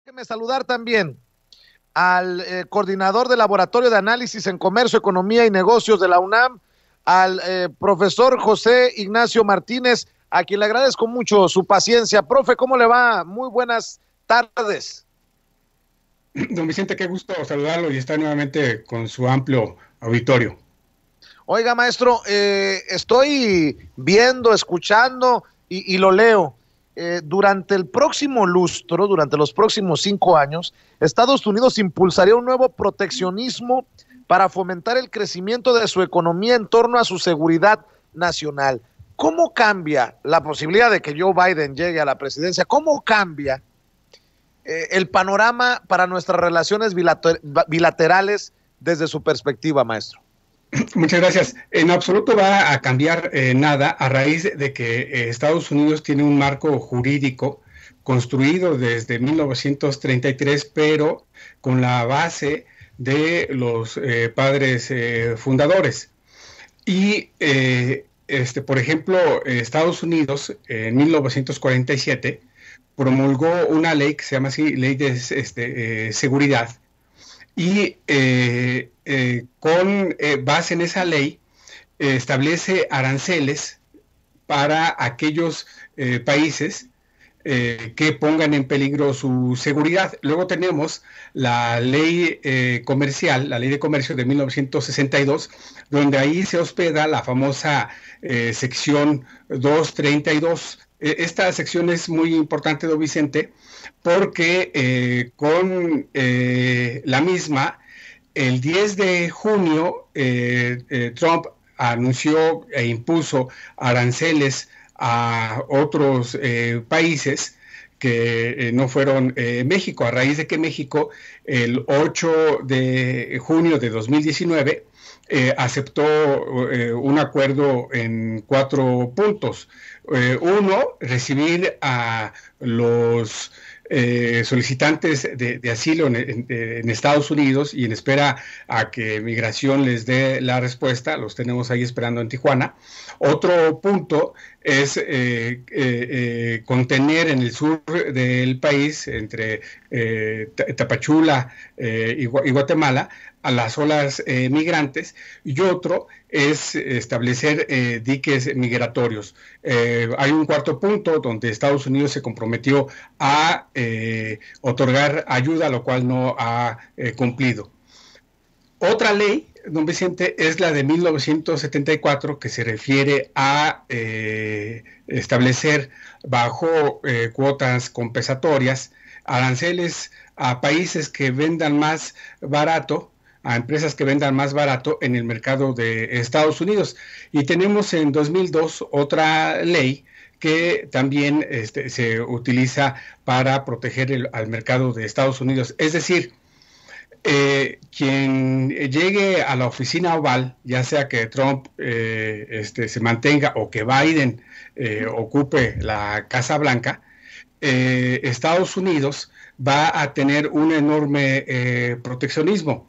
Déjeme saludar también al coordinador del Laboratorio de Análisis en Comercio, Economía y Negocios de la UNAM, al profesor José Ignacio Martínez, a quien le agradezco mucho su paciencia. Profe, ¿cómo le va? Muy buenas tardes. Don Vicente, qué gusto saludarlo y estar nuevamente con su amplio auditorio. Oiga, maestro, estoy viendo, escuchando y lo leo. Durante el próximo lustro, durante los próximos 5 años, Estados Unidos impulsaría un nuevo proteccionismo para fomentar el crecimiento de su economía en torno a su seguridad nacional. ¿Cómo cambia la posibilidad de que Joe Biden llegue a la presidencia? ¿Cómo cambia el panorama para nuestras relaciones bilaterales desde su perspectiva, maestro? Muchas gracias. En absoluto va a cambiar nada a raíz de que Estados Unidos tiene un marco jurídico construido desde 1933, pero con la base de los padres fundadores. Y, por ejemplo, Estados Unidos en 1947 promulgó una ley que se llama así, Ley de Seguridad, y con base en esa ley establece aranceles para aquellos países que pongan en peligro su seguridad. Luego tenemos la ley comercial, la ley de comercio de 1962, donde ahí se hospeda la famosa sección 232. Esta sección es muy importante, don Vicente, porque con la misma, el 10 de junio, Trump anunció e impuso aranceles a otros países que no fueron México, a raíz de que México el 8 de junio de 2019 aceptó un acuerdo en 4 puntos. Uno, recibir a los solicitantes de asilo en Estados Unidos y en espera a que Migración les dé la respuesta, los tenemos ahí esperando en Tijuana. Otro punto es contener en el sur del país, entre Tapachula y Guatemala, a las olas migrantes, y otro es establecer diques migratorios. Hay un cuarto punto donde Estados Unidos se comprometió a otorgar ayuda, lo cual no ha cumplido. Otra ley, don Vicente, es la de 1974, que se refiere a establecer bajo cuotas compensatorias aranceles a países que vendan más barato, a empresas que vendan más barato en el mercado de Estados Unidos. Y tenemos en 2002 otra ley que también se utiliza para proteger al mercado de Estados Unidos. Es decir, quien llegue a la oficina oval, ya sea que Trump se mantenga o que Biden ocupe la Casa Blanca, Estados Unidos va a tener un enorme proteccionismo.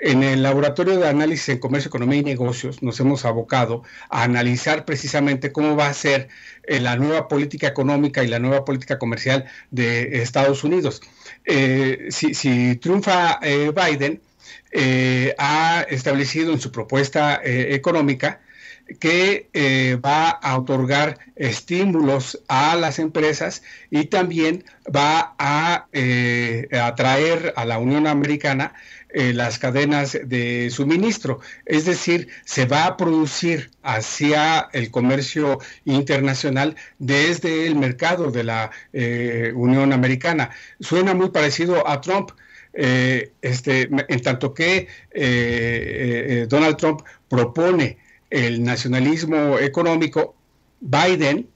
En el Laboratorio de Análisis en Comercio, Economía y Negocios nos hemos abocado a analizar precisamente cómo va a ser la nueva política económica y la nueva política comercial de Estados Unidos. Si triunfa Biden, ha establecido en su propuesta económica que va a otorgar estímulos a las empresas y también va a atraer a la Unión Americana las cadenas de suministro. Es decir, se va a producir hacia el comercio internacional desde el mercado de la Unión Americana. Suena muy parecido a Trump. En tanto que Donald Trump propone el nacionalismo económico, Biden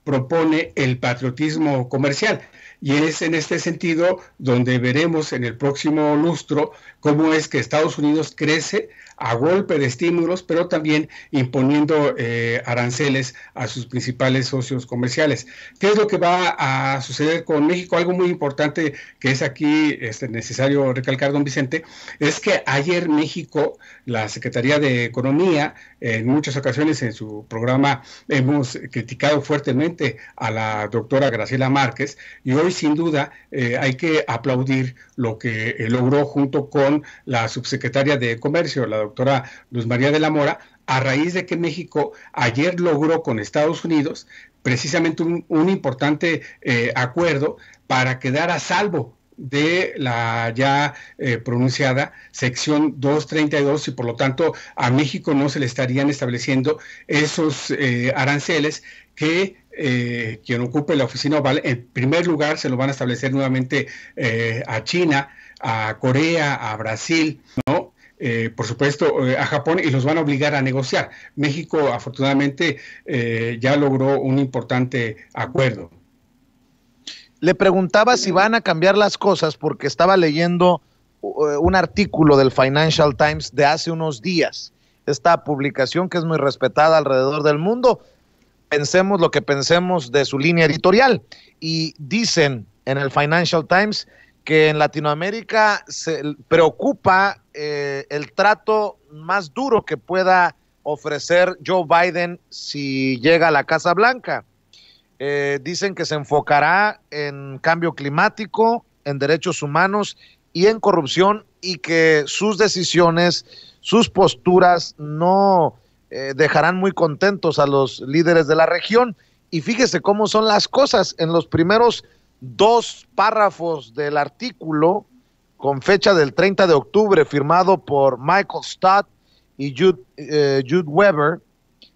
propone el patriotismo comercial. Y es en este sentido donde veremos en el próximo lustro cómo es que Estados Unidos crece a golpe de estímulos, pero también imponiendo aranceles a sus principales socios comerciales. ¿Qué es lo que va a suceder con México? Algo muy importante que es aquí necesario recalcar, don Vicente, es que ayer México, la Secretaría de Economía, en muchas ocasiones en su programa hemos criticado fuertemente a la doctora Graciela Márquez, y hoy hoy sin duda hay que aplaudir lo que logró junto con la subsecretaria de Comercio, la doctora Luz María de la Mora, a raíz de que México ayer logró con Estados Unidos precisamente un importante acuerdo para quedar a salvo de la ya pronunciada sección 232 y por lo tanto a México no se le estarían estableciendo esos aranceles que quien ocupe la oficina oval en primer lugar se lo van a establecer nuevamente a China, a Corea, a Brasil, ¿no? Por supuesto a Japón, y los van a obligar a negociar. México afortunadamente ya logró un importante acuerdo. Le preguntaba si van a cambiar las cosas porque estaba leyendo un artículo del Financial Times de hace unos días. Esta publicación que es muy respetada alrededor del mundo, pensemos lo que pensemos de su línea editorial. Y dicen en el Financial Times que en Latinoamérica se preocupa el trato más duro que pueda ofrecer Joe Biden si llega a la Casa Blanca. Dicen que se enfocará en cambio climático, en derechos humanos y en corrupción, y que sus decisiones, sus posturas no dejarán muy contentos a los líderes de la región. Y fíjese cómo son las cosas. En los primeros 2 párrafos del artículo, con fecha del 30 de octubre, firmado por Michael Stott y Jude Weber,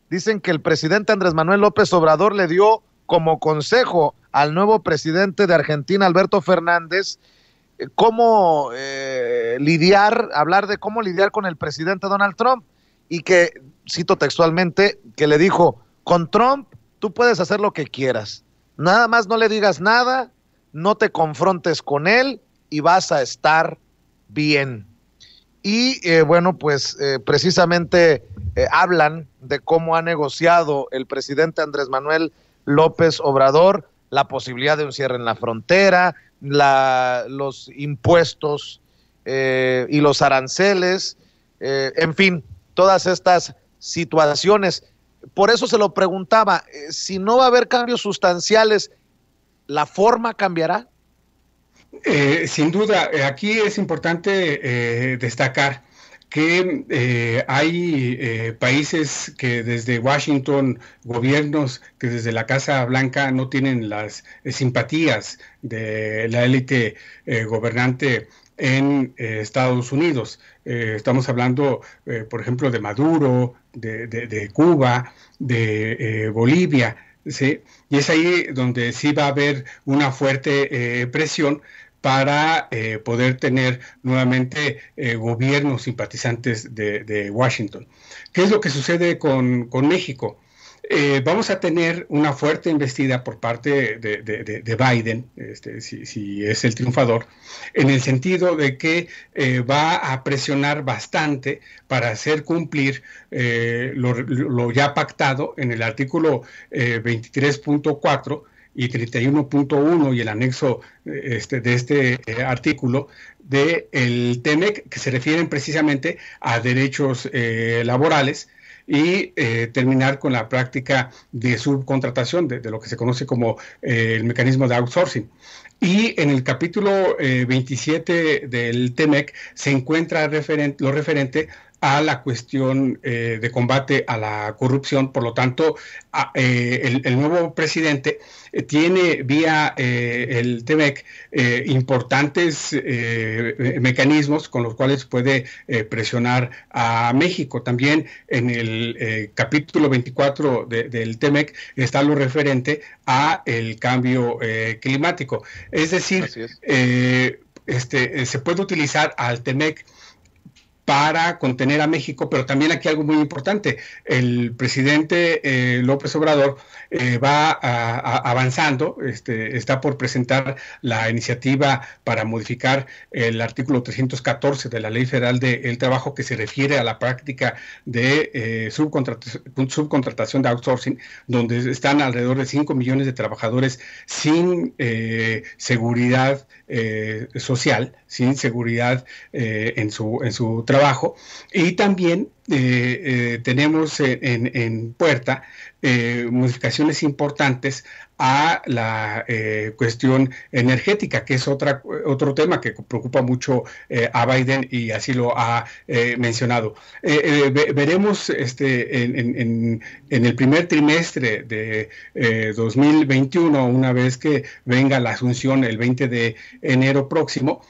dicen que el presidente Andrés Manuel López Obrador le dio como consejo al nuevo presidente de Argentina, Alberto Fernández, cómo hablar de cómo lidiar con el presidente Donald Trump, y que, cito textualmente, que le dijo: con Trump tú puedes hacer lo que quieras, nada más no le digas nada, no te confrontes con él y vas a estar bien. Y bueno, pues precisamente hablan de cómo ha negociado el presidente Andrés Manuel López Obrador la posibilidad de un cierre en la frontera, los impuestos y los aranceles, en fin, todas estas situaciones. Por eso se lo preguntaba, si no va a haber cambios sustanciales, ¿la forma cambiará? Sin duda, aquí es importante destacar que hay países que desde Washington, gobiernos que desde la Casa Blanca no tienen las simpatías de la élite gobernante en Estados Unidos. Estamos hablando, por ejemplo, de Maduro, de Cuba, de Bolivia, ¿sí? Y es ahí donde sí va a haber una fuerte presión para poder tener nuevamente gobiernos simpatizantes de Washington. ¿Qué es lo que sucede con México? Vamos a tener una fuerte embestida por parte de Biden, si es el triunfador, en el sentido de que va a presionar bastante para hacer cumplir lo ya pactado en el artículo 23.4 y 31.1 y el anexo de este artículo del TEMEC, que se refieren precisamente a derechos laborales, y terminar con la práctica de subcontratación, de lo que se conoce como el mecanismo de outsourcing. Y en el capítulo 27 del TEMEC se encuentra lo referente a la cuestión de combate a la corrupción. Por lo tanto, el nuevo presidente tiene vía el TEMEC importantes mecanismos con los cuales puede presionar a México. También en el capítulo 24 del TEMEC está lo referente a el cambio climático. Es decir, se puede utilizar al TEMEC para contener a México, pero también aquí algo muy importante: el presidente López Obrador va avanzando, está por presentar la iniciativa para modificar el artículo 314 de la Ley Federal del Trabajo, que se refiere a la práctica de subcontratación de outsourcing, donde están alrededor de 5 millones de trabajadores sin seguridad social, sin seguridad en su trabajo, y también tenemos en puerta modificaciones importantes a la cuestión energética, que es otro tema que preocupa mucho a Biden, y así lo ha mencionado. Veremos en el primer trimestre de 2021, una vez que venga la asunción el 20 de enero próximo,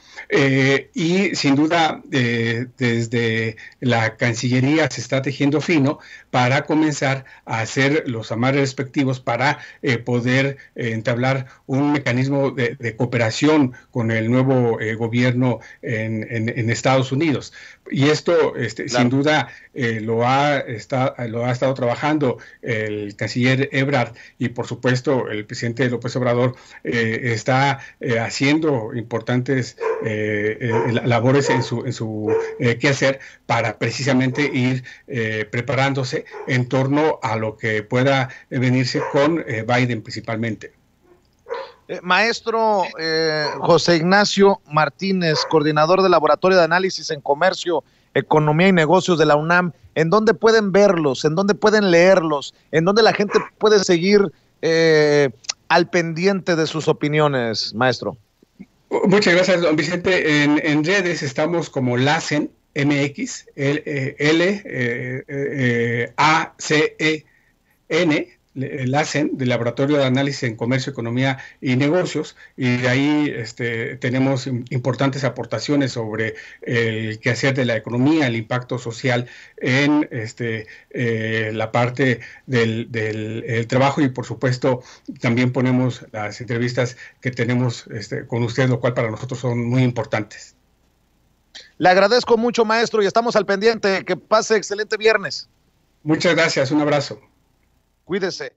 y sin duda desde la Cancillería se está tejiendo fino para comenzar a hacer los amarres respectivos para poder entablar un mecanismo de cooperación con el nuevo gobierno en Estados Unidos. Y esto, claro, sin duda, lo ha estado trabajando el canciller Ebrard, y por supuesto el presidente López Obrador está haciendo importantes labores en su quehacer para precisamente ir preparándose en torno a lo que pueda venirse con Biden principalmente. Maestro José Ignacio Martínez, coordinador del Laboratorio de Análisis en Comercio, Economía y Negocios de la UNAM, ¿en dónde pueden verlos? ¿En dónde pueden leerlos? ¿En dónde la gente puede seguir al pendiente de sus opiniones, maestro? Muchas gracias, don Vicente. En redes estamos como LACEN MX, LACEN, LACEN, del Laboratorio de Análisis en Comercio, Economía y Negocios, y de ahí tenemos importantes aportaciones sobre el quehacer de la economía, el impacto social en la parte del trabajo, y por supuesto también ponemos las entrevistas que tenemos con usted, lo cual para nosotros son muy importantes. Le agradezco mucho, maestro, y estamos al pendiente. Que pase excelente viernes. Muchas gracias, un abrazo. Cuídese.